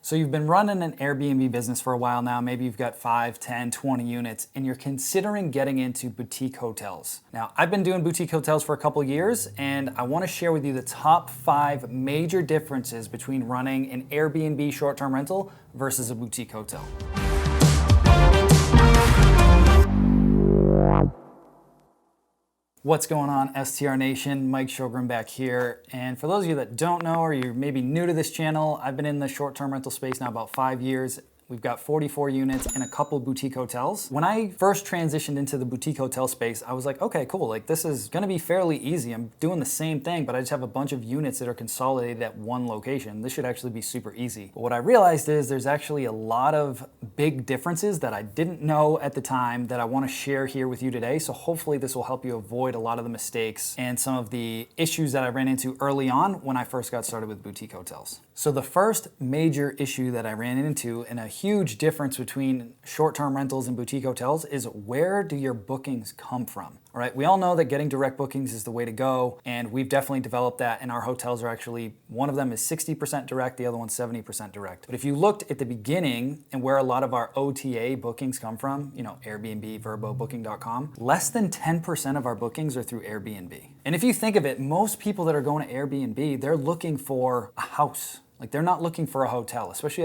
So you've been running an Airbnb business for a while now. Maybe you've got 5, 10, 20 units, and you're considering getting into boutique hotels. Now, I've been doing boutique hotels for a couple years, and I want to share with you the top 5 major differences between running an Airbnb short-term rental versus a boutique hotel. What's going on, STR Nation? Mike Sjogren back here. And for those of you that don't know, or you're maybe new to this channel, I've been in the short-term rental space now about 5 years. We've got 44 units and a couple boutique hotels. When I first transitioned into the boutique hotel space, I was like, okay, cool. Like, this is gonna be fairly easy. I'm doing the same thing, but I just have a bunch of units that are consolidated at one location. This should actually be super easy. But what I realized is there's actually a lot of big differences that I didn't know at the time that I wanna share here with you today. So hopefully this will help you avoid a lot of the mistakes and some of the issues that I ran into early on when I first got started with boutique hotels. So the first major issue that I ran into, and a huge difference between short-term rentals and boutique hotels, is where do your bookings come from? All right, we all know that getting direct bookings is the way to go, and we've definitely developed that, and our hotels are actually, one of them is 60% direct, the other one's 70% direct. But if you looked at the beginning and where a lot of our OTA bookings come from, you know, Airbnb, Vrbo, Booking.com, less than 10% of our bookings are through Airbnb. And if you think of it, most people that are going to Airbnb, they're looking for a house. Like, they're not looking for a hotel, especially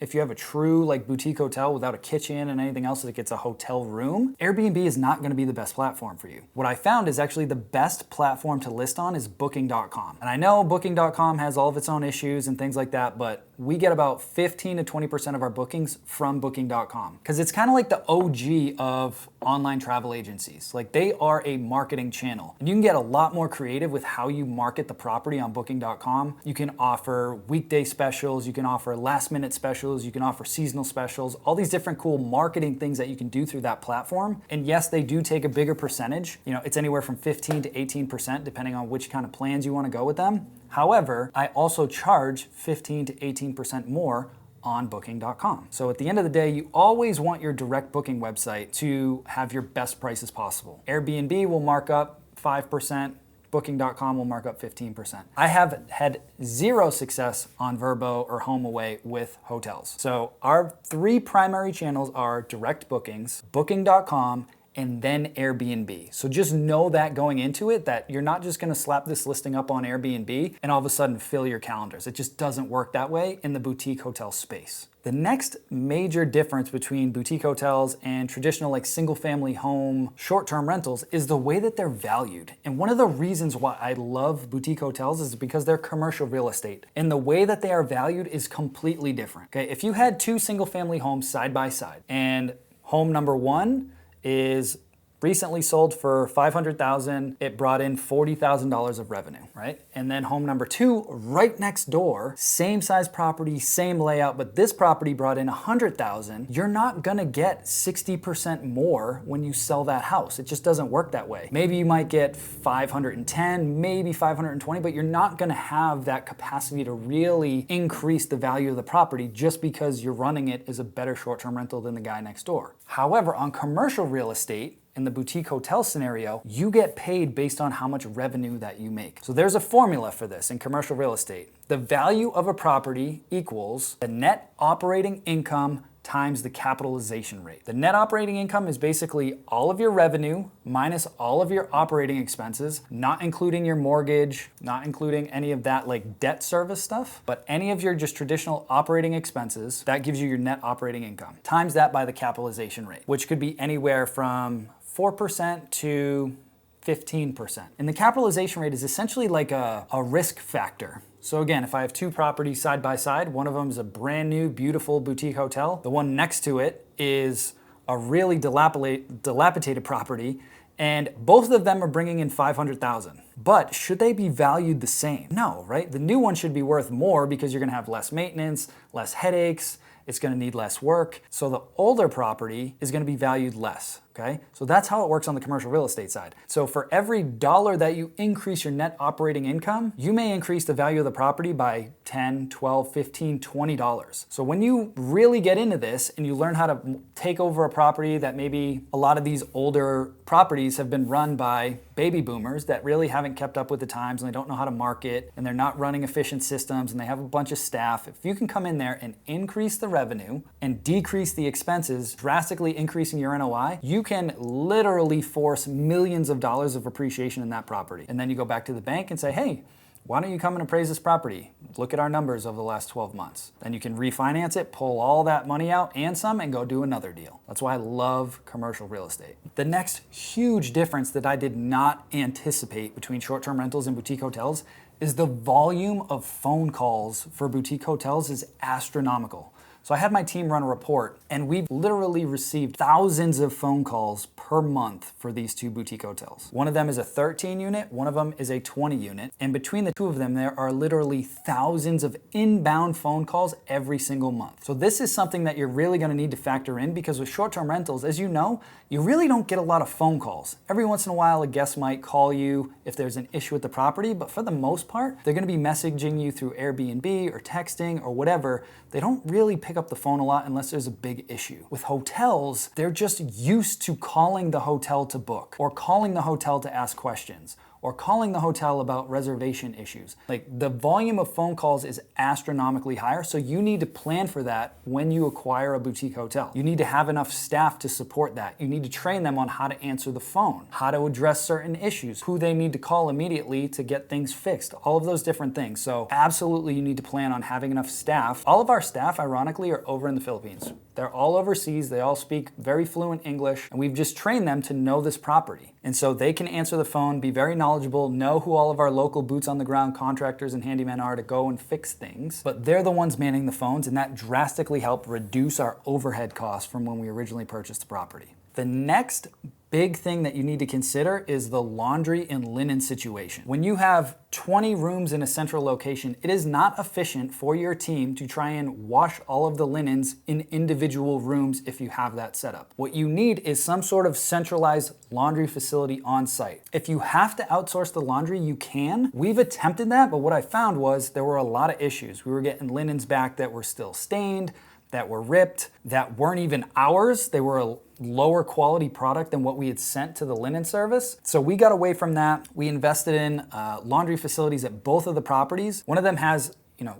if you have a true like boutique hotel without a kitchen and anything else that gets a hotel room. Airbnb is not going to be the best platform for you. What I found is actually the best platform to list on is Booking.com. And I know Booking.com has all of its own issues and things like that, but we get about 15 to 20% of our bookings from Booking.com, because it's kind of like the OG of online travel agencies. Like, they are a marketing channel, and you can get a lot more creative with how you market the property on Booking.com. You can offer weekday specials, you can offer last minute specials, you can offer seasonal specials, all these different cool marketing things that you can do through that platform. And yes, they do take a bigger percentage. You know, it's anywhere from 15 to 18% depending on which kind of plans you want to go with them. However, I also charge 15 to 18% more on Booking.com. So at the end of the day, you always want your direct booking website to have your best prices possible. Airbnb will mark up 5%. Booking.com will mark up 15%. I have had zero success on Vrbo or HomeAway with hotels. So our 3 primary channels are direct bookings, Booking.com, and then Airbnb. So just know that going into it, that you're not just gonna slap this listing up on Airbnb and all of a sudden fill your calendars. It just doesn't work that way in the boutique hotel space. The next major difference between boutique hotels and traditional like single family home short-term rentals is the way that they're valued. And one of the reasons why I love boutique hotels is because they're commercial real estate, and the way that they are valued is completely different. Okay, if you had 2 single family homes side by side, and home number 1 is recently sold for $500,000. It brought in $40,000 of revenue, right? And then home number 2, right next door, same size property, same layout, but this property brought in $100,000. You're not gonna get 60% more when you sell that house. It just doesn't work that way. Maybe you might get 510, maybe 520, but you're not gonna have that capacity to really increase the value of the property just because you're running it as a better short-term rental than the guy next door. However, on commercial real estate, in the boutique hotel scenario, you get paid based on how much revenue that you make. So there's a formula for this in commercial real estate. The value of a property equals the net operating income times the capitalization rate. The net operating income is basically all of your revenue minus all of your operating expenses, not including your mortgage, not including any of that like debt service stuff, but any of your just traditional operating expenses. That gives you your net operating income. Times that by the capitalization rate, which could be anywhere from 4% to 15%. And the capitalization rate is essentially like a risk factor. So again, if I have 2 properties side by side, one of them is a brand new, beautiful boutique hotel. The one next to it is a really dilapidated property, and both of them are bringing in $500,000. But should they be valued the same? No, right? The new one should be worth more because you're gonna have less maintenance, less headaches, it's gonna need less work. So the older property is gonna be valued less. Okay, so that's how it works on the commercial real estate side. So for every dollar that you increase your net operating income, you may increase the value of the property by $10, $12, $15, $20. So when you really get into this and you learn how to take over a property that maybe a lot of these older properties have been run by baby boomers that really haven't kept up with the times and they don't know how to market and they're not running efficient systems and they have a bunch of staff. If you can come in there and increase the revenue and decrease the expenses, drastically increasing your NOI, you can literally force millions of dollars of appreciation in that property. And then you go back to the bank and say, hey, why don't you come and appraise this property? Look at our numbers over the last 12 months. Then you can refinance it, pull all that money out and some, and go do another deal. That's why I love commercial real estate. The next huge difference that I did not anticipate between short-term rentals and boutique hotels is the volume of phone calls for boutique hotels is astronomical. So I had my team run a report and we've literally received thousands of phone calls per month for these two boutique hotels. One of them is a 13 unit, one of them is a 20 unit. And between the two of them, there are literally thousands of inbound phone calls every single month. So this is something that you're really gonna need to factor in because with short-term rentals, as you know, you really don't get a lot of phone calls. Every once in a while, a guest might call you if there's an issue with the property, but for the most part, they're gonna be messaging you through Airbnb or texting or whatever. They don't really pick up the phone a lot unless there's a big issue. With hotels, they're just used to calling the hotel to book or calling the hotel to ask questions or calling the hotel about reservation issues. Like the volume of phone calls is astronomically higher, so you need to plan for that when you acquire a boutique hotel. You need to have enough staff to support that. You need to train them on how to answer the phone, how to address certain issues, who they need to call immediately to get things fixed, all of those different things. So absolutely you need to plan on having enough staff. All of our staff, ironically, are over in the Philippines. They're all overseas, they all speak very fluent English, and we've just trained them to know this property. And so they can answer the phone, be very knowledgeable, know who all of our local boots on the ground contractors and handymen are to go and fix things. But they're the ones manning the phones, and that drastically helped reduce our overhead costs from when we originally purchased the property. The next big thing that you need to consider is the laundry and linen situation. When you have 20 rooms in a central location, it is not efficient for your team to try and wash all of the linens in individual rooms if you have that set up. What you need is some sort of centralized laundry facility on site. If you have to outsource the laundry, you can. We've attempted that, but what I found was there were a lot of issues. We were getting linens back that were still stained, that were ripped, that weren't even ours. They were a lower quality product than what we had sent to the linen service. So we got away from that. We invested in laundry facilities at both of the properties. One of them has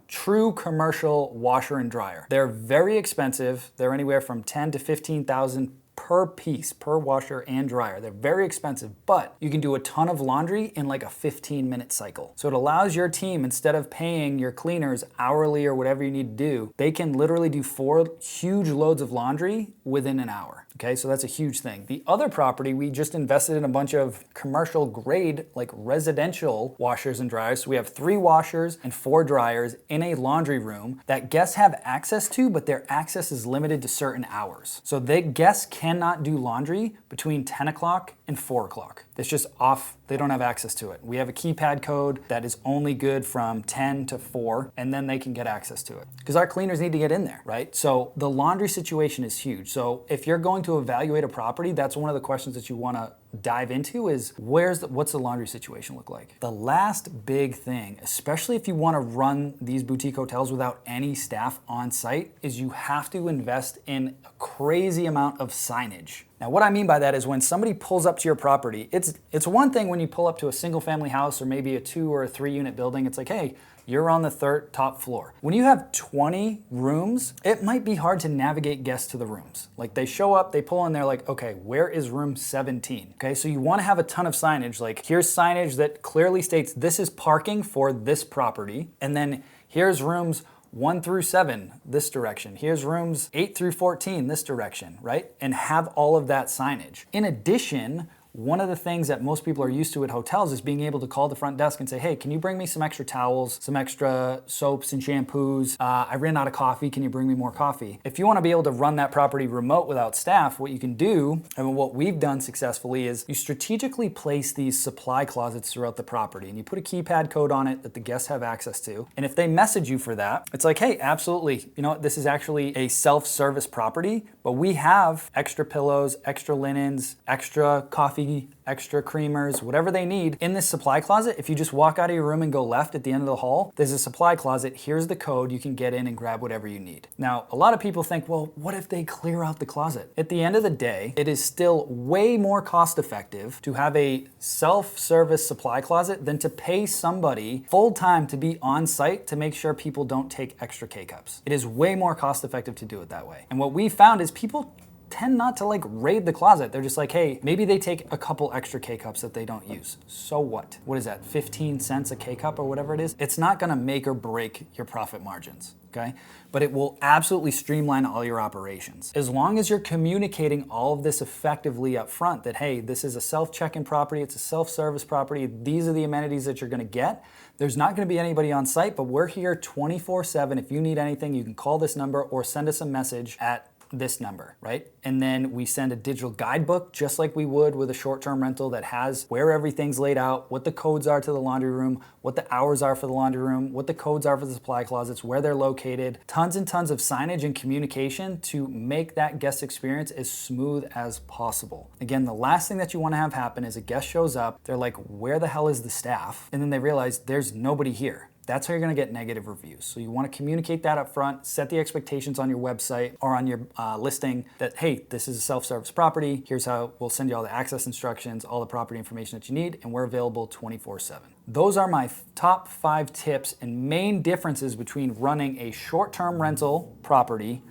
true commercial washer and dryer. They're very expensive. They're anywhere from 10 to 15,000 per piece, per washer and dryer. They're very expensive, but you can do a ton of laundry in like a 15-minute cycle. So it allows your team, instead of paying your cleaners hourly or whatever you need to do, they can literally do 4 huge loads of laundry within an hour. Okay, so that's a huge thing. The other property, we just invested in a bunch of commercial grade, like residential washers and dryers. So we have 3 washers and 4 dryers in a laundry room that guests have access to, but their access is limited to certain hours. So the guests cannot do laundry between 10 o'clock and 4 o'clock. It's just off, they don't have access to it. We have a keypad code that is only good from 10 to 4, and then they can get access to it. Because our cleaners need to get in there, right? So the laundry situation is huge. So if you're going to evaluate a property, that's one of the questions that you wanna dive into is what's the laundry situation look like? The last big thing, especially if you wanna run these boutique hotels without any staff on site, is you have to invest in a crazy amount of signage. Now, what I mean by that is when somebody pulls up to your property, it's one thing when you pull up to a single family house or maybe a 2 or a 3 unit building, it's like, hey, you're on the top floor. When you have 20 rooms, it might be hard to navigate guests to the rooms. Like they show up, they pull in, they're like, okay, where is room 17? Okay, so you wanna have a ton of signage, like here's signage that clearly states this is parking for this property, and then here's rooms 1 through 7 this direction. Here's rooms 8 through 14 this direction, right? And have all of that signage. In addition, One of the things that most people are used to at hotels is being able to call the front desk and say, hey, can you bring me some extra towels, some extra soaps and shampoos? I ran out of coffee, can you bring me more coffee? If you want to be able to run that property remote without staff, what you can do, and what we've done successfully, is you strategically place these supply closets throughout the property, and you put a keypad code on it that the guests have access to. And if they message you for that, it's like, hey, absolutely, you know what, this is actually a self-service property, but we have extra pillows, extra linens, extra coffee, extra creamers, whatever they need in this supply closet. If you just walk out of your room and go left at the end of the hall, there's a supply closet. Here's the code. You can get in and grab whatever you need. Now, a lot of people think, well, what if they clear out the closet? At the end of the day, it is still way more cost effective to have a self-service supply closet than to pay somebody full-time to be on site to make sure people don't take extra K-cups. It is way more cost effective to do it that way. And what we found is people tend not to like raid the closet. They're just like, hey, maybe they take a couple extra K-cups that they don't use. So what? What is that, 15 cents a K-cup or whatever it is? It's not gonna make or break your profit margins, okay? But it will absolutely streamline all your operations. As long as you're communicating all of this effectively up front, that, hey, this is a self-check-in property, it's a self-service property, these are the amenities that you're gonna get. There's not gonna be anybody on site, but we're here 24/7. If you need anything, you can call this number or send us a message at this number, right? And then we send a digital guidebook just like we would with a short-term rental that has where everything's laid out, what the codes are to the laundry room, what the hours are for the laundry room, what the codes are for the supply closets, where they're located, tons and tons of signage and communication to make that guest experience as smooth as possible. Again, the last thing that you want to have happen is a guest shows up, they're like, where the hell is the staff? And then they realize there's nobody here. That's how you're gonna get negative reviews. So you wanna communicate that up front, set the expectations on your website or on your listing that, hey, this is a self-service property, here's how we'll send you all the access instructions, all the property information that you need, and we're available 24/7. Those are my top 5 tips and main differences between running a short-term rental property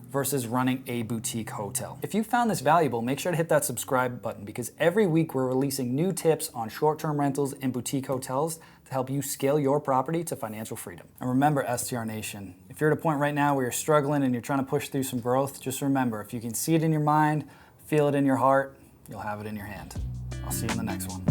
versus running a boutique hotel. If you found this valuable, make sure to hit that subscribe button, because every week we're releasing new tips on short-term rentals and boutique hotels to help you scale your property to financial freedom. And remember, STR Nation, if you're at a point right now where you're struggling and you're trying to push through some growth, just remember, if you can see it in your mind, feel it in your heart, you'll have it in your hand. I'll see you in the next one.